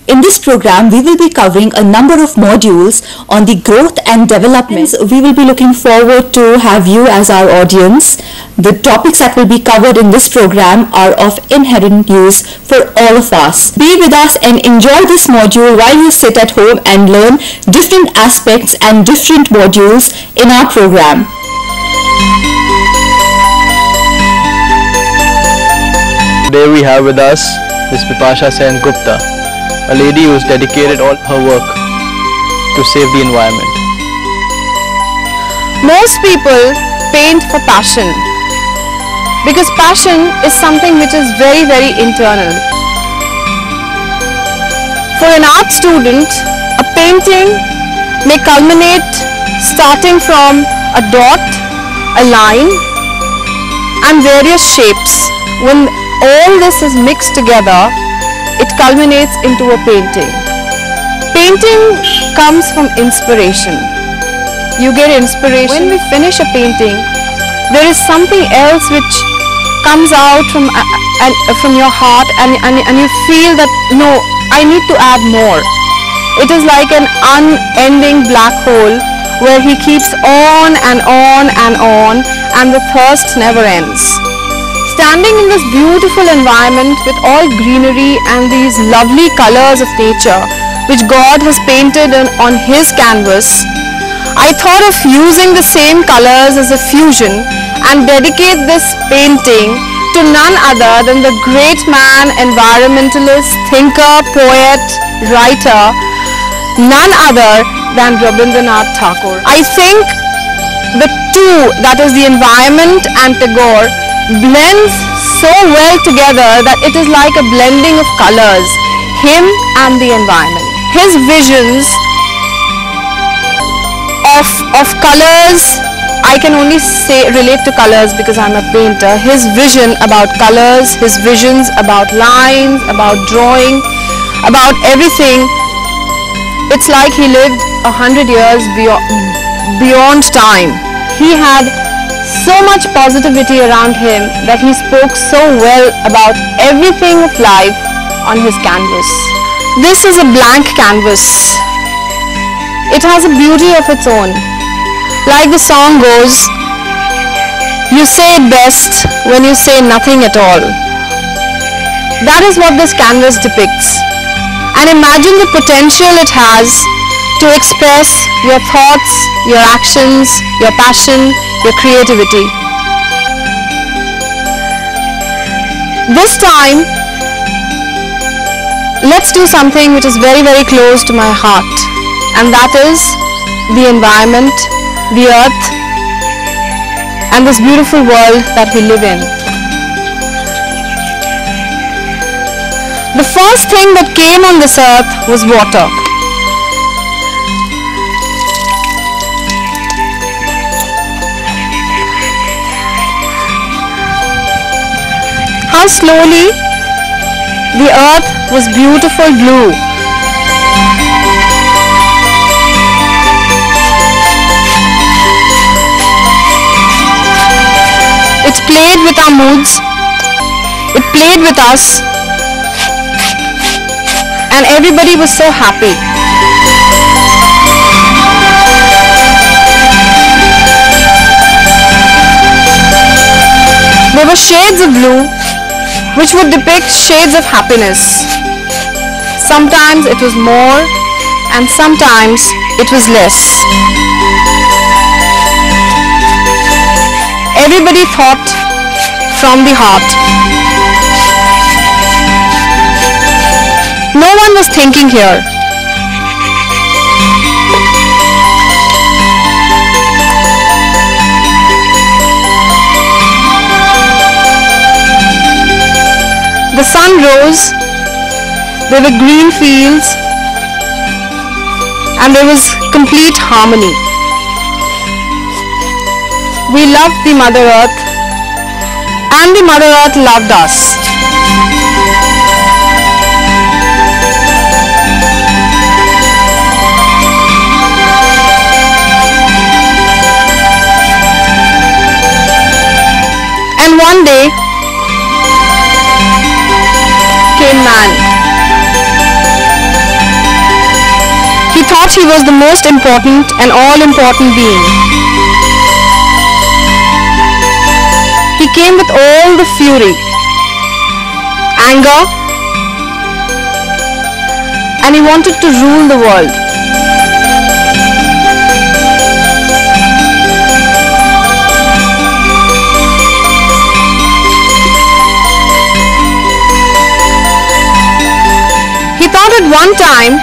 In this program, we will be covering a number of modules on the growth and development. We will be looking forward to have you as our audience. The topics that will be covered in this program are of inherent use for all of us. Be with us and enjoy this module while you sit at home and learn different aspects and different modules in our program. Today we have with us Ms. Bipasha Sen Gupta, a lady who has dedicated all her work to save the environment. Most people paint for passion because passion is something which is very, very internal. For an art student, a painting may culminate starting from a dot, a line and various shapes. When all this is mixed together, it culminates into a painting. Painting comes from inspiration. You get inspiration. When we finish a painting, there is something else which comes out from your heart and you feel that, no, I need to add more. It is like an unending black hole where he keeps on and on and on, and the thirst never ends. Standing in this beautiful environment with all greenery and these lovely colors of nature which God has painted on his canvas, I thought of using the same colors as a fusion and dedicate this painting to none other than the great man, environmentalist, thinker, poet, writer, none other than Rabindranath Tagore. I think the two, that is the environment and Tagore, blends so well together that it is like a blending of colors, him and the environment. His visions of colors, I can only relate to colors because I'm a painter. His vision about colors, his visions about lines, about drawing, about everything, it's like he lived 100 years beyond time. He had so much positivity around him that he spoke so well about everything of life on his canvas. This is a blank canvas. It has a beauty of its own. Like the song goes, you say it best when you say nothing at all. That is what this canvas depicts. And imagine the potential it has to express your thoughts, your actions, your passion, your creativity. This time, let's do something which is very, very close to my heart, and that is the environment, the earth, and this beautiful world that we live in. The first thing that came on this earth was water. How slowly the earth was beautiful blue. It played with our moods, it played with us, and everybody was so happy. There were shades of blue which would depict shades of happiness. Sometimes it was more and sometimes it was less. Everybody thought from the heart. No one was thinking here. The sun rose, there were green fields, and there was complete harmony. We loved the Mother Earth, and the Mother Earth loved us. And one day came man. thought he was the most important and all-important being. He came with all the fury, anger, and he wanted to rule the world. He thought at one time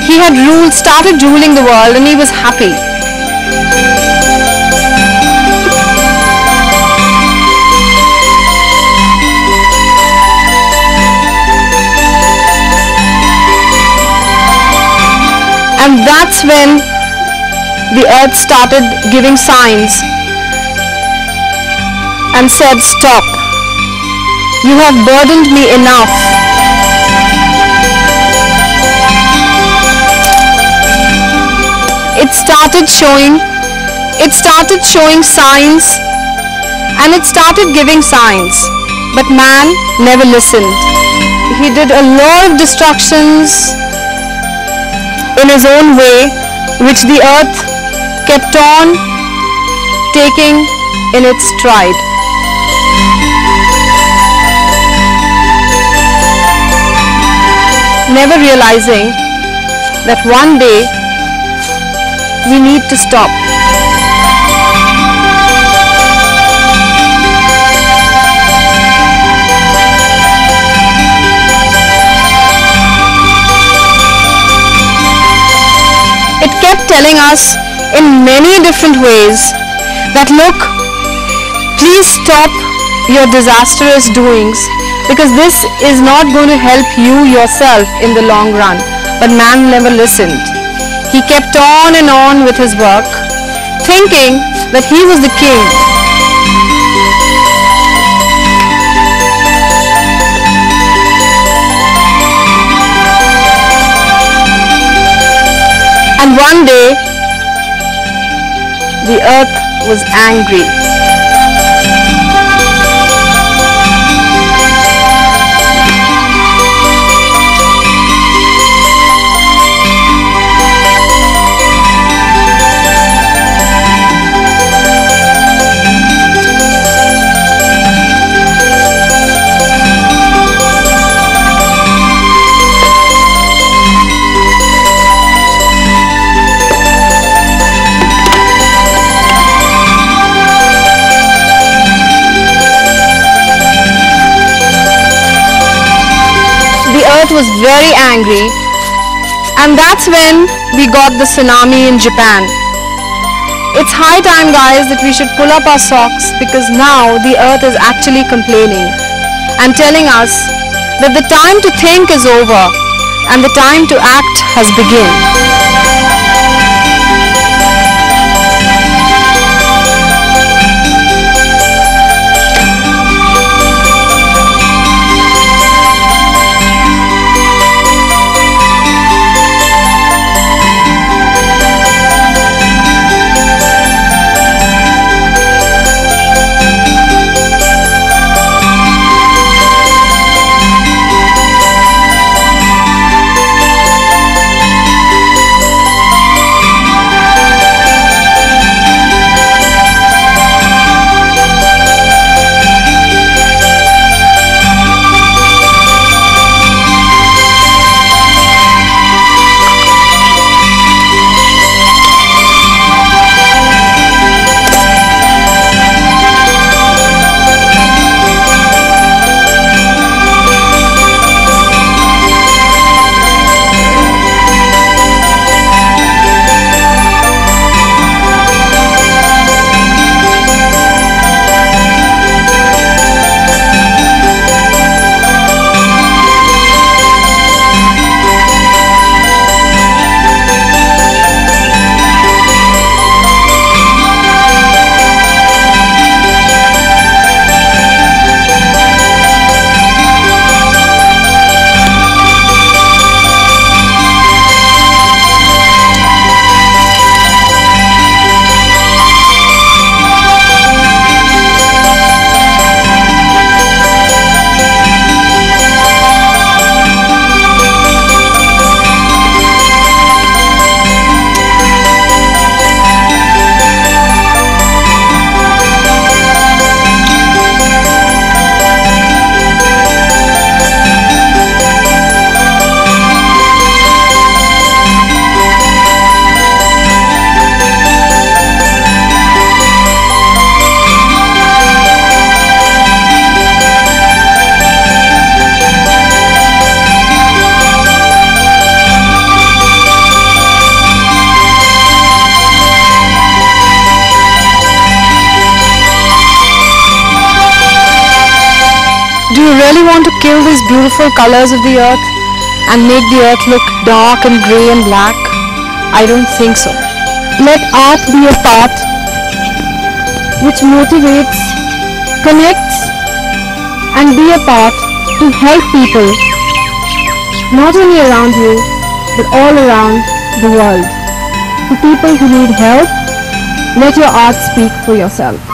he had started ruling the world and he was happy. And that's when the earth started giving signs and said, "Stop, you have burdened me enough." It started showing signs and it started giving signs, but man never listened. He did a lot of destructions in his own way, which the earth kept on taking in its stride. Never realizing that one day we need to stop. It kept telling us in many different ways that, look, please stop your disastrous doings, because this is not going to help you yourself in the long run. But man never listened. He kept on and on with his work, thinking that he was the king. And one day, the earth was angry. Was very angry, and that's when we got the tsunami in Japan. It's high time, guys, that we should pull up our socks, because now the earth is actually complaining and telling us that the time to think is over and the time to act has begun. these beautiful colors of the earth and make the earth look dark and grey and black? I don't think so. Let art be a path which motivates, connects, and be a path to help people, not only around you, but all around the world. For people who need help, let your art speak for yourself.